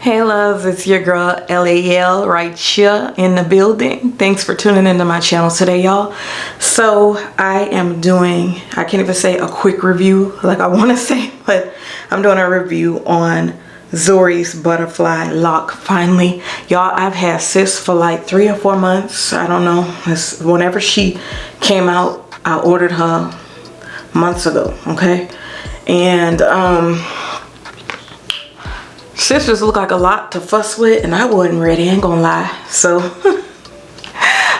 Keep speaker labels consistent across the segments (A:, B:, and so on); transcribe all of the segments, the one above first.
A: Hey loves, it's your girl LAL right here in the building. Thanks for tuning into my channel today, y'all. So I am doing, I can't even say a quick review like I want to say, but I'm doing a review on Zury's butterfly lock. Finally, y'all, I've had Sis for like 3 or 4 months. I don't know. Whenever she came out, I ordered her months ago, okay? And Sis just looked like a lot to fuss with, and I wasn't ready, ain't gonna lie. So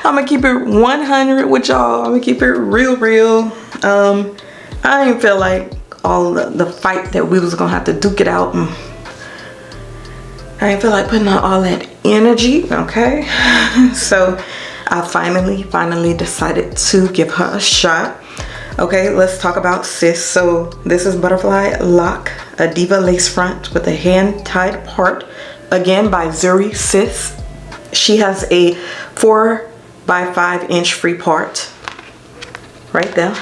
A: I'm gonna keep it 100 with y'all. I'm gonna keep it real. I didn't feel like all the fight that we was gonna have to duke it out, and I didn't feel like putting out all that energy, okay? So I finally decided to give her a shot. Okay, let's talk about Sis. So this is Butterfly Lock, a Diva lace front with a hand-tied part, again by Zury Sis. She has a 4 by 5 inch free part right there.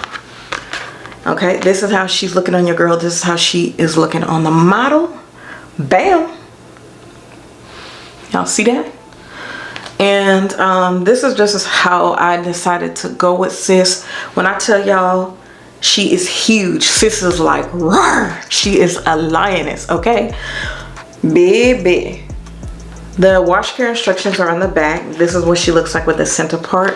A: Okay, this is how she's looking on your girl. This is how she is looking on the model. Bam! Y'all see that? And this is just how I decided to go with Sis. When I tell y'all she is huge, Sis is like roar. She is a lioness, okay? Baby. The wash care instructions are on the back. This is what she looks like with the center part.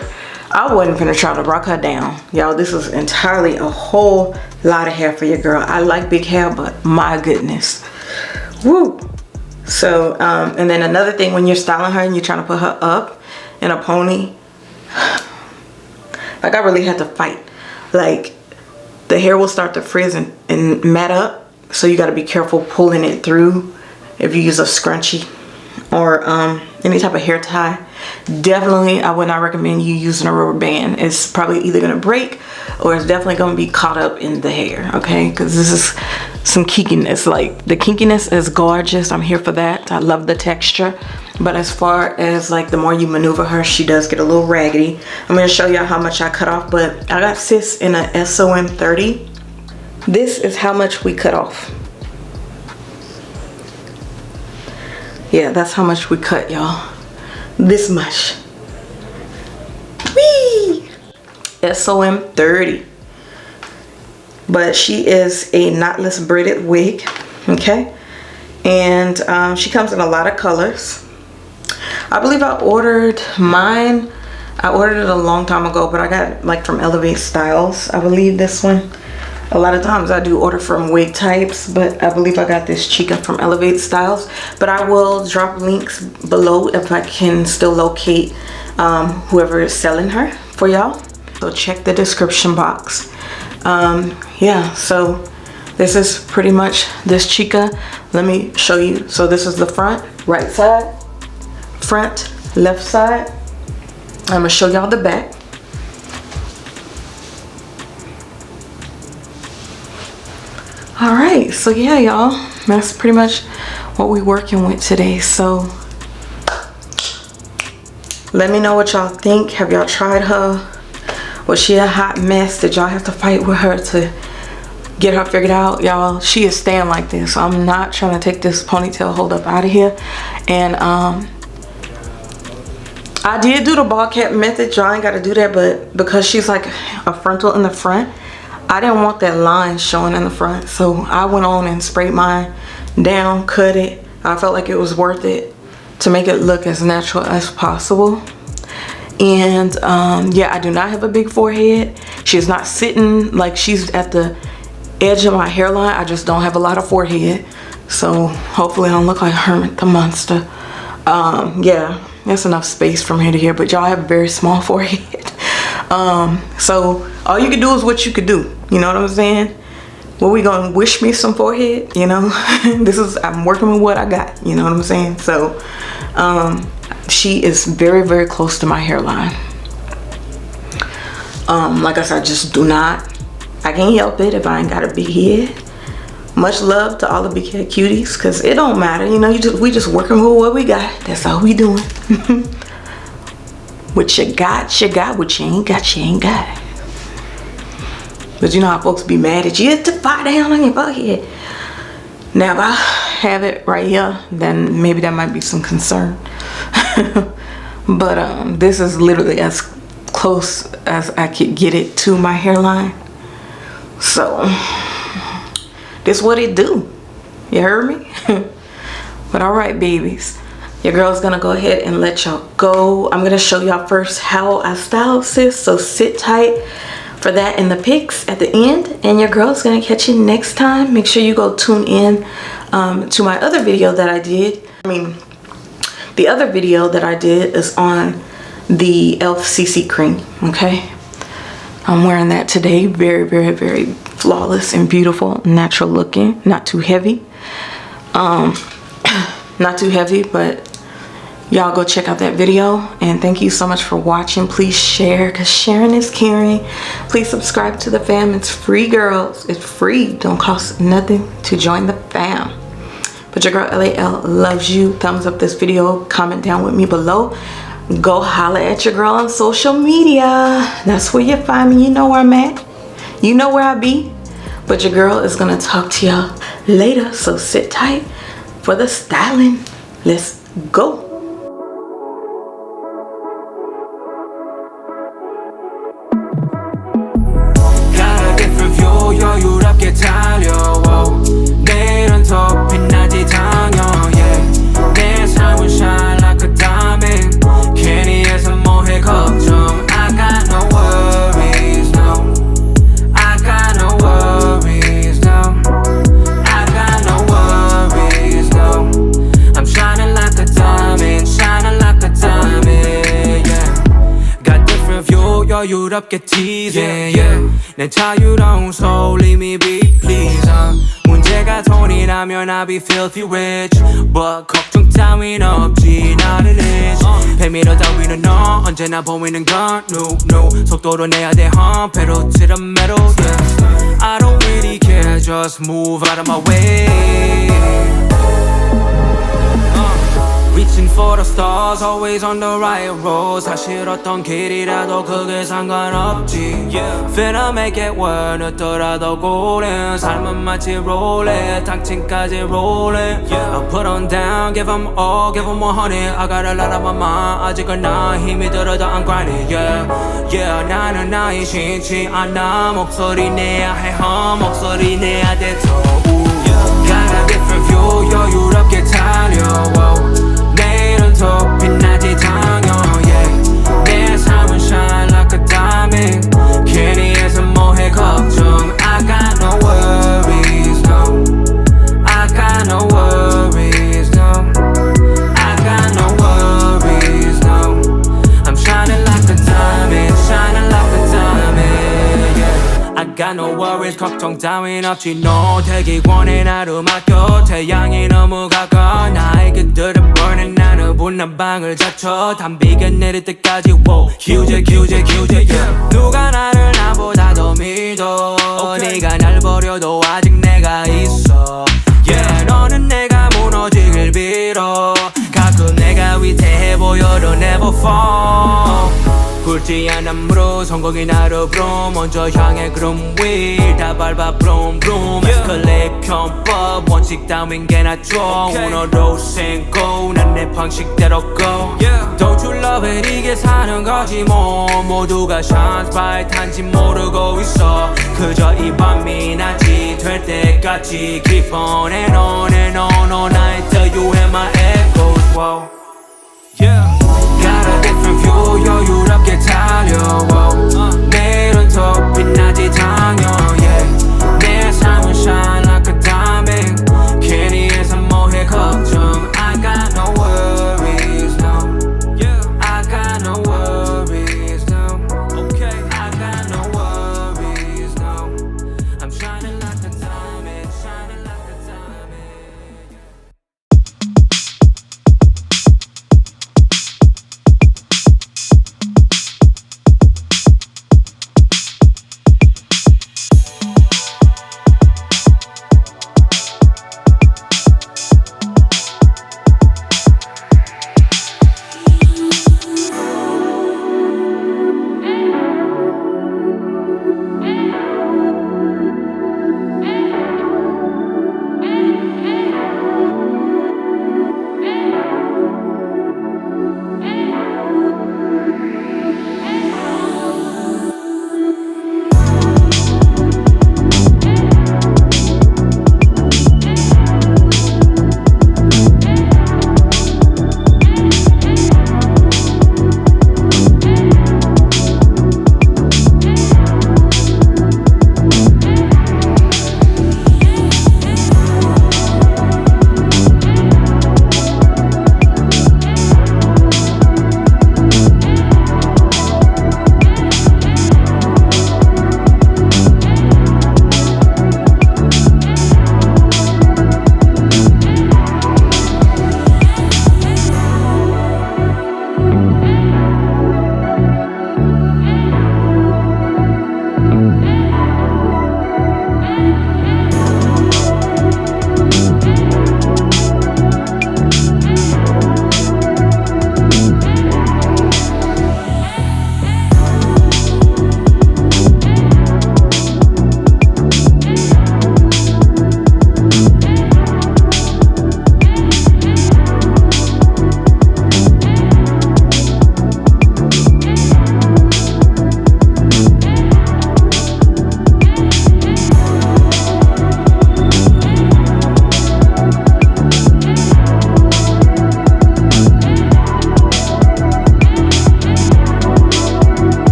A: I wasn't gonna try to rock her down, y'all. This is entirely a whole lot of hair for your girl. I like big hair, but my goodness, woo. So and then another thing, when you're styling her and you're trying to put her up in a pony, like I really had to fight. Like the hair will start to frizz and mat up, so you got to be careful pulling it through if you use a scrunchie or any type of hair tie. Definitely I would not recommend you using a rubber band. It's probably either gonna break or it's definitely gonna be caught up in the hair, okay? Because this is some kinkiness. Like the kinkiness is gorgeous. I'm here for that. I love the texture. But as far as like the more you maneuver her, she does get a little raggedy. I'm gonna show y'all how much I cut off, but I got Sis in a SOM 30. This is how much we cut off. Yeah, that's how much we cut, y'all. This much. Whee! SOM 30. But she is a knotless braided wig, okay? And she comes in a lot of colors. I believe I ordered mine. I ordered it a long time ago, but I got like from Elevate Styles, I believe, this one. A lot of times I do order from wig types, but I believe I got this Chica from Elevate Styles. But I will drop links below if I can still locate whoever is selling her for y'all. So check the description box. Yeah, so this is pretty much this Chica. Let me show you. So this is the front, right side, front, left side. I'm gonna show y'all the back. All right, so yeah, y'all, that's pretty much what we're working with today. So let me know what y'all think. Have y'all tried her? Was she a hot mess? Did y'all have to fight with her to get her figured out? Y'all, she is staying like this. So I'm not trying to take this ponytail hold up out of here. And I did do the ball cap method. Y'all ain't got to do that, but because she's like a frontal in the front, I didn't want that line showing in the front, so I went on and sprayed mine down, cut it. I felt like it was worth it to make it look as natural as possible. And yeah, I do not have a big forehead. She's not sitting like she's at the edge of my hairline. I just don't have a lot of forehead, so hopefully I don't look like Hermit the Monster. Yeah, that's enough space from here to here, but y'all have a very small forehead. So all you can do is what you could do, you know what I'm saying? Well, we gonna wish me some forehead, you know? I'm working with what I got, you know what I'm saying? So she is very close to my hairline. Like I said, I can't help it if I ain't got a big head. Much love to all the big head cuties, because it don't matter, you know, we just working with what we got. That's all we doing. What you got, you got. What you ain't got, you ain't got. But you know how folks be mad at you to fire down on your forehead. Now, have it right here, then maybe that might be some concern. But this is literally as close as I could get it to my hairline. So this what it do. You heard me? But all right, babies, your girl's gonna go ahead and let y'all go. I'm gonna show y'all first how I style sis, so sit tight for that in the pics at the end, and your girl's gonna catch you next time. Make sure you go tune in to my other video that I did. The other video that I did is on the e.l.f. CC cream. Okay, I'm wearing that today. Very, very, very flawless and beautiful, natural looking, not too heavy. Not too heavy, but y'all go check out that video, and thank you so much for watching. Please share, because sharing is caring. Please subscribe to the fam. It's free, girls. It's free. Don't cost nothing to join the fam. But your girl LAL loves you. Thumbs up this video, comment down with me below. Go holla at your girl on social media. That's where you find me. You know where I'm at, you know where I be. But your girl is gonna talk to y'all later, so sit tight for the styling. Let's go.
B: 여유롭게 달려와 내일은 더 빛나지 당연 yeah. 내 삶은 shine like a diamond 괜히 해서 뭐해 걱정 I got no worries no I got no worries no I got no worries no I'm shining like a diamond yeah. Got different view 여유롭게 tease yeah, yeah. 내 자유로운 soul leave me be please 문제가 돈이라면 I'll be filthy rich But 걱정 따윈 없지 나는 rich 100m 따위는 너 언제나 보이는 건 no no 속도로 내야 돼 pedal to the metal yeah. I don't really care just move out of my way Reaching for the stars, always on the right road 사실 어떤 길이라도 그게 상관없지 yeah. Finna make it work 늦더라도 golden 삶은 마치 roulette 당층까지 rolling yeah. I put on down, give them all, give them 100 I got a lot on my mind 아직은 나 힘이 들어도 I'm grinding yeah. Yeah, 나는 나의 싫지 않아 목소리 내야 해 목소리 내야 돼 Got a different view 여유롭게 달려 내일은 더 빛나지 당연 yeah. 내 삶은 shine like a diamond 괜히 해서 뭐해 걱정 I got no worries no I got no worries no I got no worries no I'm shining like a diamond yeah. I got no worries 걱정 따윈 없지 no 되기 원해 나를 맡겨 태양이 너무 가까워 나에게 들어버린 나는 분한 방을 닫혀 담비가 내릴 때까지 wow. Huge yeah. 누가 나를 나보다 더 믿어 okay. 네가 날 버려도 아직 내가 있어 yeah. 너는 내가 무너지길 빌어 가끔 내가 위태해 보여도 never fall 굵지 않은 무릎 성공이 나를 부름 먼저 향해 그럼 위다 밟아 브룸 브룸 에스컬레이트 편법 원칙 따윈 게나 줘 오늘도 신고 난 내 방식대로 go yeah. Don't you love it 이게 사는 거지 뭐 모두가 shine bright한지 모르고 있어 그저 이 밤이 낮이 될 때까지 keep on and on and on all night till you hear my echoes wow. Yeah. Got a different view 여유롭게 달려 내일은 더 빛나지 당연 yeah. 내 삶은 shine like a diamond 괜히 해서 뭐해 걱정 I got no worries no yeah. I got no worries no okay I got no worries no I'm shining like a diamond shining like a diamond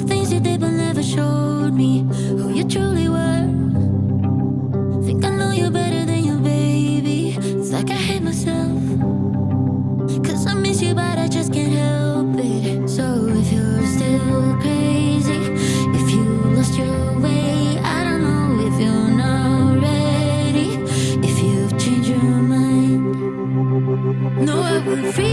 C: the things you did but never showed me who you truly were. Think I know you better than you, baby. It's like I hate myself, 'cause I miss you but I just can't help it. So if you're still crazy, if you lost your way, I don't know if you're not ready, if you've changed your mind. No, I would free